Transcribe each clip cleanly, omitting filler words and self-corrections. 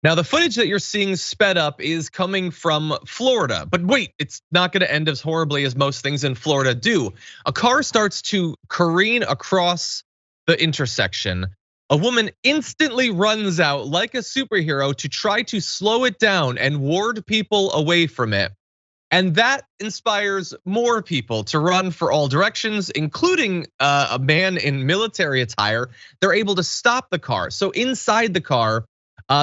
Now, the footage that you're seeing sped up is coming from Florida, but wait, it's not gonna end as horribly as most things in Florida do. A car starts to careen across the intersection. A woman instantly runs out like a superhero to try to slow it down and ward people away from it. And that inspires more people to run for all directions, including a man in military attire. They're able to stop the car. So inside the car,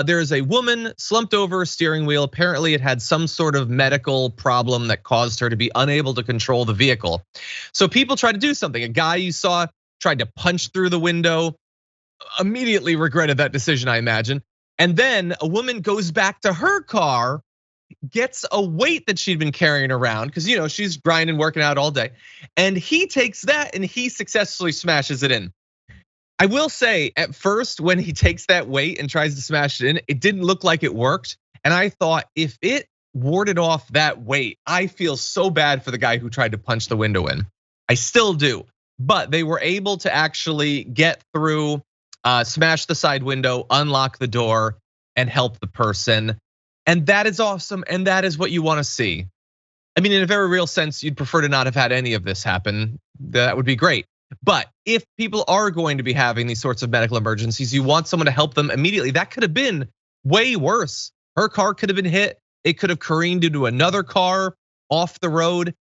there's a woman slumped over a steering wheel. Apparently it had some sort of medical problem that caused her to be unable to control the vehicle. So people tried to do something. A guy you saw tried to punch through the window, immediately regretted that decision, I imagine. And then a woman goes back to her car, gets a weight that she'd been carrying around, because she's grinding, working out all day. And he takes that and he successfully smashes it in. I will say, at first, when he takes that weight and tries to smash it in, it didn't look like it worked. And I thought, if it warded off that weight, I feel so bad for the guy who tried to punch the window in. I still do. But they were able to actually get through, smash the side window, unlock the door, and help the person. And that is awesome, and that is what you want to see. I mean, in a very real sense, you'd prefer to not have had any of this happen. That would be great. But if people are going to be having these sorts of medical emergencies, you want someone to help them immediately. That could have been way worse. Her car could have been hit. It could have careened into another car off the road.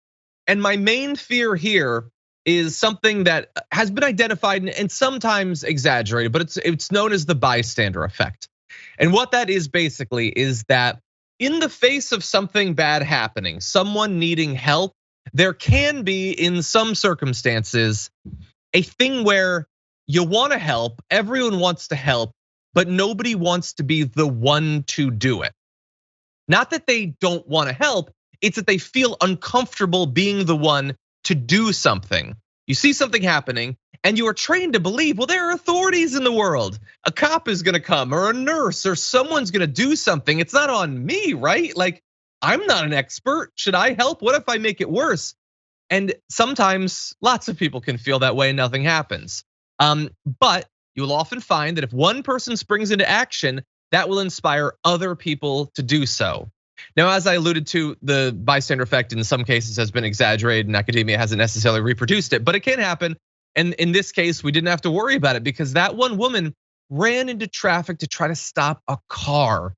And my main fear here is something that has been identified and sometimes exaggerated, but it's known as the bystander effect. And what that is basically is that in the face of something bad happening, someone needing help, there can be, in some circumstances, a thing where you want to help, everyone wants to help, but nobody wants to be the one to do it. Not that they don't want to help, it's that they feel uncomfortable being the one to do something. You see something happening and you are trained to believe, well, there are authorities in the world. A cop is gonna come, or a nurse, or someone's gonna do something. It's not on me, right? Like, I'm not an expert. Should I help? What if I make it worse? And sometimes lots of people can feel that way and nothing happens. But you will often find that if one person springs into action, that will inspire other people to do so. Now, as I alluded to, the bystander effect in some cases has been exaggerated and academia hasn't necessarily reproduced it, but it can happen. And in this case, we didn't have to worry about it because that one woman ran into traffic to try to stop a car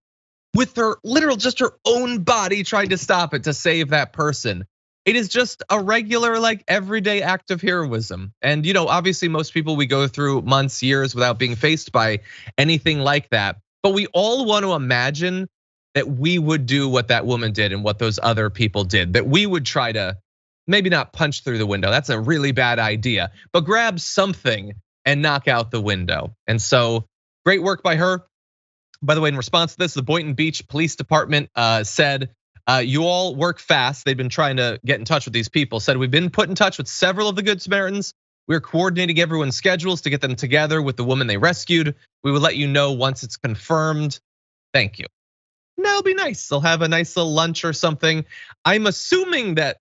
with her just her own body trying to stop it to save that person. It is just a regular, like, everyday act of heroism. And obviously most people, we go through months, years without being faced by anything like that. But we all want to imagine that we would do what that woman did and what those other people did, that we would try to maybe not punch through the window. That's a really bad idea, but grab something and knock out the window. And so great work by her. By the way, in response to this, the Boynton Beach Police Department said, you all work fast. They've been trying to get in touch with these people. Said, we've been put in touch with several of the Good Samaritans. We're coordinating everyone's schedules to get them together with the woman they rescued. We will let you know once it's confirmed. Thank you. And that'll be nice. They'll have a nice little lunch or something. I'm assuming that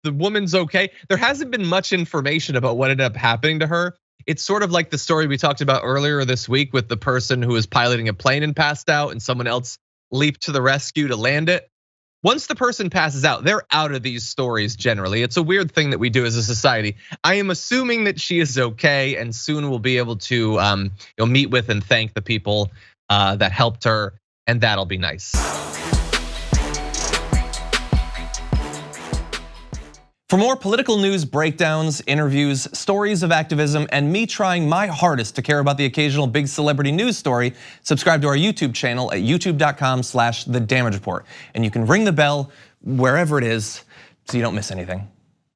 the woman's okay. There hasn't been much information about what ended up happening to her. It's sort of like the story we talked about earlier this week with the person who was piloting a plane and passed out and someone else leaped to the rescue to land it. Once the person passes out, they're out of these stories generally. It's a weird thing that we do as a society. I am assuming that she is okay and soon we'll be able to meet with and thank the people that helped her, and that'll be nice. For more political news breakdowns, interviews, stories of activism, and me trying my hardest to care about the occasional big celebrity news story, subscribe to our YouTube channel at youtube.com/thedamagereport. And you can ring the bell wherever it is so you don't miss anything.